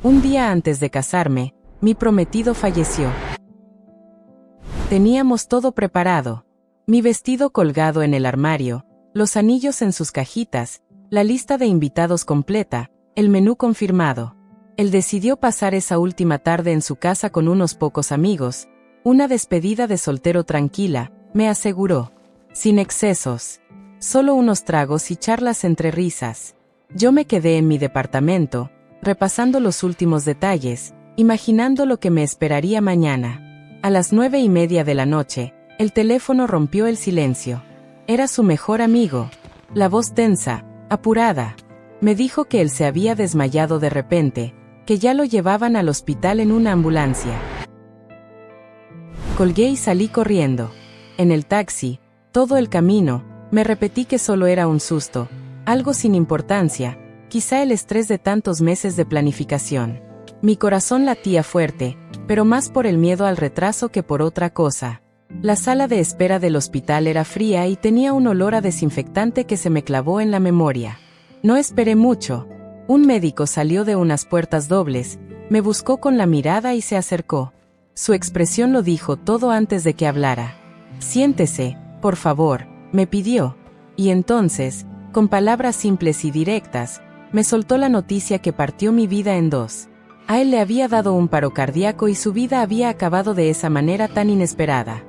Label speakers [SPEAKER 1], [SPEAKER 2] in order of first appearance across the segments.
[SPEAKER 1] Un día antes de casarme, mi prometido falleció. Teníamos todo preparado. Mi vestido colgado en el armario, los anillos en sus cajitas, la lista de invitados completa, el menú confirmado. Él decidió pasar esa última tarde en su casa con unos pocos amigos, una despedida de soltero tranquila, me aseguró. Sin excesos. Solo unos tragos y charlas entre risas. Yo me quedé en mi departamento, repasando los últimos detalles, imaginando lo que me esperaría mañana. A las 9:30 de la noche, el teléfono rompió el silencio. Era su mejor amigo. La voz tensa, apurada. Me dijo que él se había desmayado de repente, que ya lo llevaban al hospital en una ambulancia. Colgué y salí corriendo. En el taxi, todo el camino, me repetí que solo era un susto, algo sin importancia, quizá el estrés de tantos meses de planificación. Mi corazón latía fuerte, pero más por el miedo al retraso que por otra cosa. La sala de espera del hospital era fría y tenía un olor a desinfectante que se me clavó en la memoria. No esperé mucho. Un médico salió de unas puertas dobles, me buscó con la mirada y se acercó. Su expresión lo dijo todo antes de que hablara. «Siéntese, por favor», me pidió. Y entonces, con palabras simples y directas, me soltó la noticia que partió mi vida en dos. A él le había dado un paro cardíaco y su vida había acabado de esa manera tan inesperada.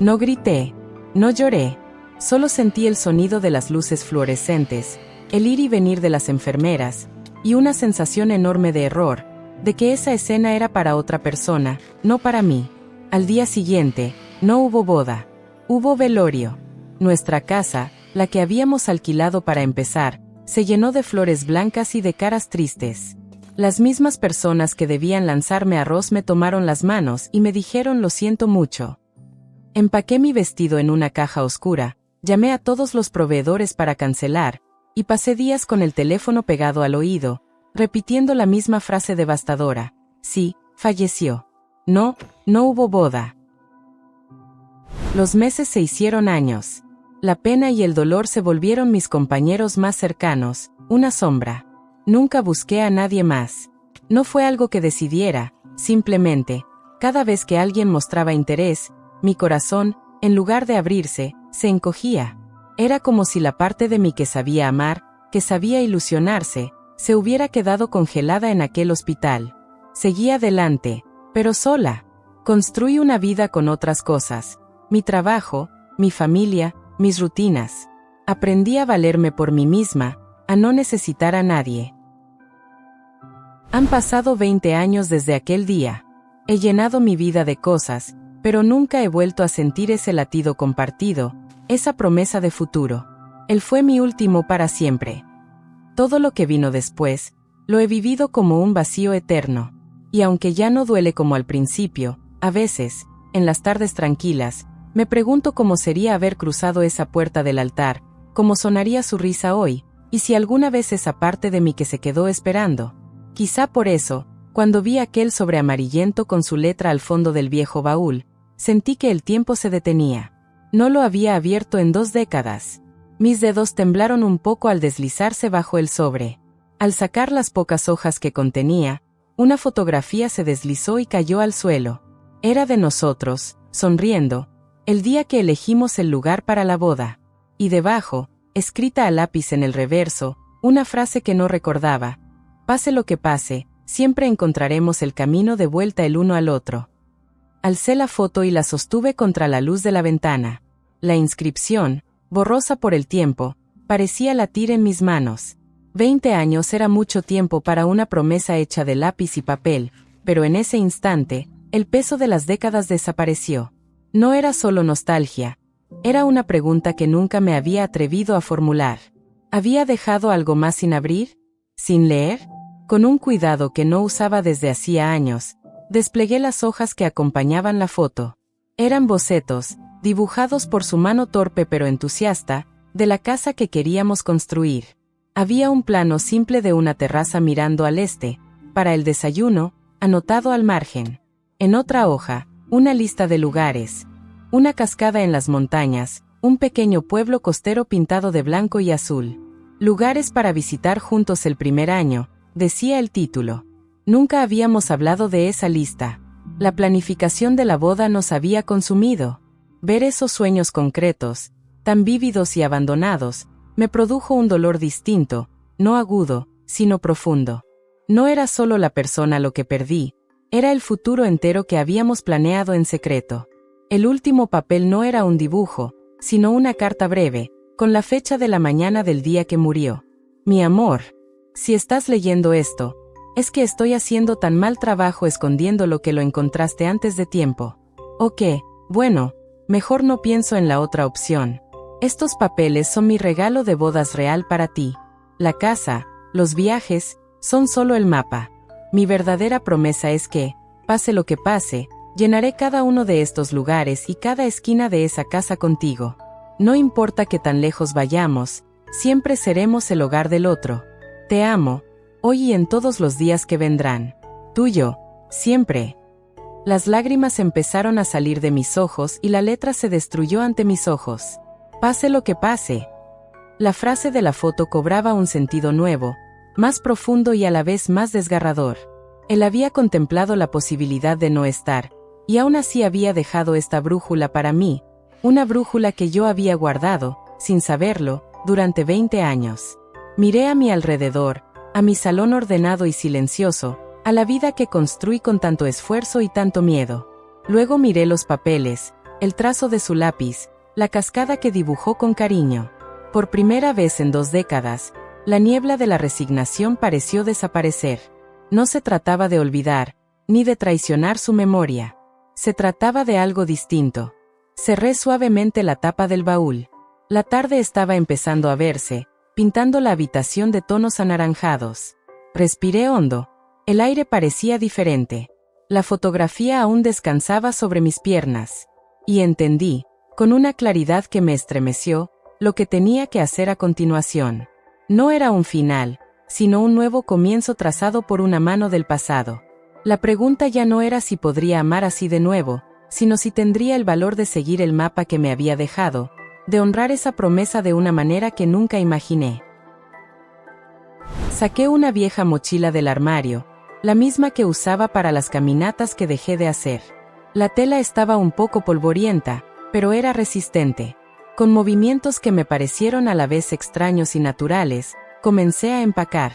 [SPEAKER 1] No grité, no lloré, solo sentí el sonido de las luces fluorescentes, el ir y venir de las enfermeras, y una sensación enorme de error, de que esa escena era para otra persona, no para mí. Al día siguiente, no hubo boda. Hubo velorio. Nuestra casa, la que habíamos alquilado para empezar, se llenó de flores blancas y de caras tristes. Las mismas personas que debían lanzarme arroz me tomaron las manos y me dijeron lo siento mucho. Empaqué mi vestido en una caja oscura, llamé a todos los proveedores para cancelar, y pasé días con el teléfono pegado al oído, repitiendo la misma frase devastadora. Sí, falleció. No, no hubo boda. Los meses se hicieron años. La pena y el dolor se volvieron mis compañeros más cercanos, una sombra. Nunca busqué a nadie más. No fue algo que decidiera, simplemente, cada vez que alguien mostraba interés, mi corazón, en lugar de abrirse, se encogía. Era como si la parte de mí que sabía amar, que sabía ilusionarse, se hubiera quedado congelada en aquel hospital. Seguí adelante, pero sola. Construí una vida con otras cosas. Mi trabajo, mi familia, mis rutinas. Aprendí a valerme por mí misma, a no necesitar a nadie. Han pasado 20 años desde aquel día. He llenado mi vida de cosas, pero nunca he vuelto a sentir ese latido compartido, esa promesa de futuro. Él fue mi último para siempre. Todo lo que vino después, lo he vivido como un vacío eterno. Y aunque ya no duele como al principio, a veces, en las tardes tranquilas, me pregunto cómo sería haber cruzado esa puerta del altar, cómo sonaría su risa hoy, y si alguna vez esa parte de mí que se quedó esperando. Quizá por eso, cuando vi aquel sobre amarillento con su letra al fondo del viejo baúl, sentí que el tiempo se detenía. No lo había abierto en 2 décadas. Mis dedos temblaron un poco al deslizarse bajo el sobre. Al sacar las pocas hojas que contenía, una fotografía se deslizó y cayó al suelo. Era de nosotros, sonriendo, el día que elegimos el lugar para la boda. Y debajo, escrita a lápiz en el reverso, una frase que no recordaba. Pase lo que pase, siempre encontraremos el camino de vuelta el uno al otro. Alcé la foto y la sostuve contra la luz de la ventana. La inscripción, borrosa por el tiempo, parecía latir en mis manos. 20 años era mucho tiempo para una promesa hecha de lápiz y papel, pero en ese instante, el peso de las décadas desapareció. No era solo nostalgia. Era una pregunta que nunca me había atrevido a formular. ¿Había dejado algo más sin abrir? ¿Sin leer? Con un cuidado que no usaba desde hacía años, desplegué las hojas que acompañaban la foto. Eran bocetos, dibujados por su mano torpe pero entusiasta, de la casa que queríamos construir. Había un plano simple de una terraza mirando al este, para el desayuno, anotado al margen. En otra hoja, una lista de lugares. Una cascada en las montañas, un pequeño pueblo costero pintado de blanco y azul. Lugares para visitar juntos el primer año, decía el título. Nunca habíamos hablado de esa lista. La planificación de la boda nos había consumido. Ver esos sueños concretos, tan vívidos y abandonados, me produjo un dolor distinto, no agudo, sino profundo. No era solo la persona lo que perdí, era el futuro entero que habíamos planeado en secreto. El último papel no era un dibujo, sino una carta breve, con la fecha de la mañana del día que murió. Mi amor, si estás leyendo esto, es que estoy haciendo tan mal trabajo escondiendo lo que lo encontraste antes de tiempo. ¿O qué? Bueno, mejor no pienso en la otra opción. Estos papeles son mi regalo de bodas real para ti. La casa, los viajes, son solo el mapa. Mi verdadera promesa es que, pase lo que pase, llenaré cada uno de estos lugares y cada esquina de esa casa contigo. No importa que tan lejos vayamos, siempre seremos el hogar del otro. Te amo, hoy y en todos los días que vendrán. Tuyo, siempre. Las lágrimas empezaron a salir de mis ojos y la letra se destruyó ante mis ojos. Pase lo que pase. La frase de la foto cobraba un sentido nuevo, más profundo y a la vez más desgarrador. Él había contemplado la posibilidad de no estar, y aún así había dejado esta brújula para mí, una brújula que yo había guardado, sin saberlo, durante 20 años. Miré a mi alrededor, a mi salón ordenado y silencioso, a la vida que construí con tanto esfuerzo y tanto miedo. Luego miré los papeles, el trazo de su lápiz, la cascada que dibujó con cariño. Por primera vez en 2 décadas, la niebla de la resignación pareció desaparecer. No se trataba de olvidar, ni de traicionar su memoria. Se trataba de algo distinto. Cerré suavemente la tapa del baúl. La tarde estaba empezando a verse, pintando la habitación de tonos anaranjados. Respiré hondo. El aire parecía diferente. La fotografía aún descansaba sobre mis piernas. Y entendí, con una claridad que me estremeció, lo que tenía que hacer a continuación. No era un final, sino un nuevo comienzo trazado por una mano del pasado. La pregunta ya no era si podría amar así de nuevo, sino si tendría el valor de seguir el mapa que me había dejado, de honrar esa promesa de una manera que nunca imaginé. Saqué una vieja mochila del armario, la misma que usaba para las caminatas que dejé de hacer. La tela estaba un poco polvorienta, pero era resistente. Con movimientos que me parecieron a la vez extraños y naturales, comencé a empacar.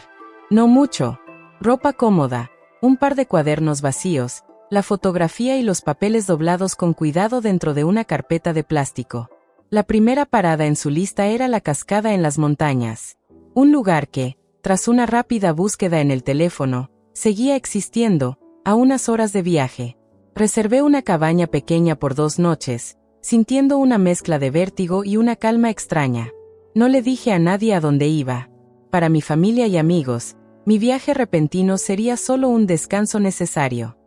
[SPEAKER 1] No mucho. Ropa cómoda, un par de cuadernos vacíos, la fotografía y los papeles doblados con cuidado dentro de una carpeta de plástico. La primera parada en su lista era la cascada en las montañas. Un lugar que, tras una rápida búsqueda en el teléfono, seguía existiendo, a unas horas de viaje. Reservé una cabaña pequeña por 2 noches, sintiendo una mezcla de vértigo y una calma extraña. No le dije a nadie a dónde iba. Para mi familia y amigos, mi viaje repentino sería solo un descanso necesario.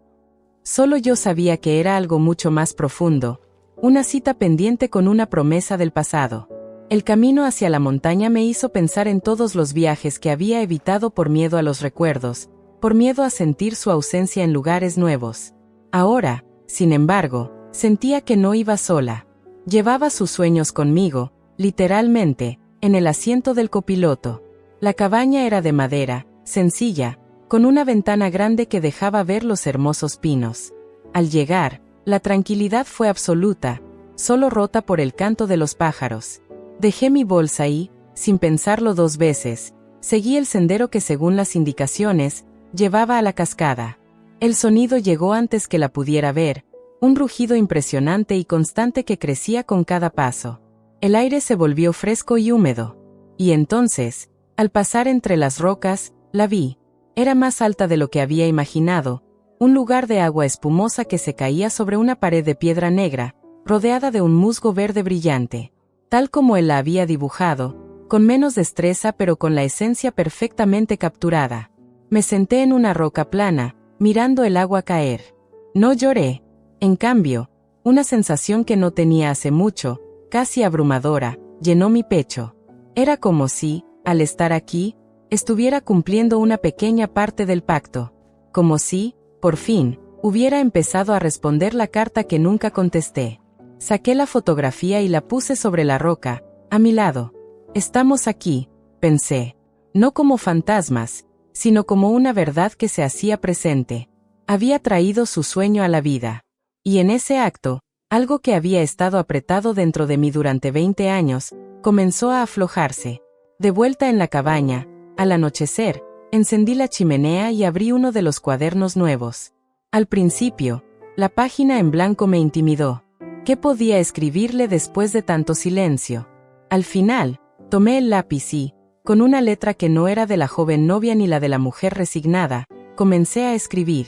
[SPEAKER 1] Solo yo sabía que era algo mucho más profundo, una cita pendiente con una promesa del pasado. El camino hacia la montaña me hizo pensar en todos los viajes que había evitado por miedo a los recuerdos, por miedo a sentir su ausencia en lugares nuevos. Ahora, sin embargo, sentía que no iba sola. Llevaba sus sueños conmigo, literalmente, en el asiento del copiloto. La cabaña era de madera, sencilla, con una ventana grande que dejaba ver los hermosos pinos. Al llegar, la tranquilidad fue absoluta, solo rota por el canto de los pájaros. Dejé mi bolsa y, sin pensarlo 2 veces, seguí el sendero que según las indicaciones, llevaba a la cascada. El sonido llegó antes que la pudiera ver, un rugido impresionante y constante que crecía con cada paso. El aire se volvió fresco y húmedo. Y entonces, al pasar entre las rocas, la vi. Era más alta de lo que había imaginado, un lugar de agua espumosa que se caía sobre una pared de piedra negra, rodeada de un musgo verde brillante. Tal como él la había dibujado, con menos destreza pero con la esencia perfectamente capturada. Me senté en una roca plana, mirando el agua caer. No lloré. En cambio, una sensación que no tenía hace mucho, casi abrumadora, llenó mi pecho. Era como si, al estar aquí, estuviera cumpliendo una pequeña parte del pacto. Como si, por fin, hubiera empezado a responder la carta que nunca contesté. Saqué la fotografía y la puse sobre la roca, a mi lado. Estamos aquí, pensé. No como fantasmas, sino como una verdad que se hacía presente. Había traído su sueño a la vida. Y en ese acto, algo que había estado apretado dentro de mí durante 20 años, comenzó a aflojarse. De vuelta en la cabaña, al anochecer, encendí la chimenea y abrí uno de los cuadernos nuevos. Al principio, la página en blanco me intimidó. ¿Qué podía escribirle después de tanto silencio? Al final, tomé el lápiz y, con una letra que no era de la joven novia ni la de la mujer resignada, comencé a escribir.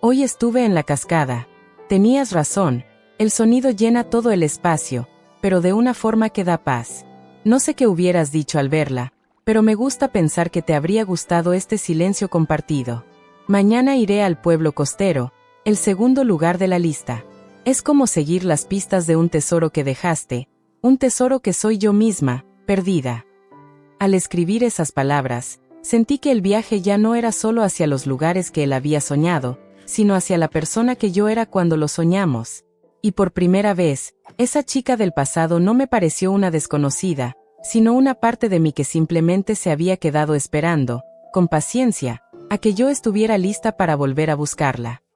[SPEAKER 1] Hoy estuve en la cascada. Tenías razón, el sonido llena todo el espacio, pero de una forma que da paz. No sé qué hubieras dicho al verla, pero me gusta pensar que te habría gustado este silencio compartido. Mañana iré al pueblo costero, el segundo lugar de la lista. Es como seguir las pistas de un tesoro que dejaste, un tesoro que soy yo misma, perdida. Al escribir esas palabras, sentí que el viaje ya no era solo hacia los lugares que él había soñado, sino hacia la persona que yo era cuando lo soñamos. Y por primera vez, esa chica del pasado no me pareció una desconocida, sino una parte de mí que simplemente se había quedado esperando, con paciencia, a que yo estuviera lista para volver a buscarla.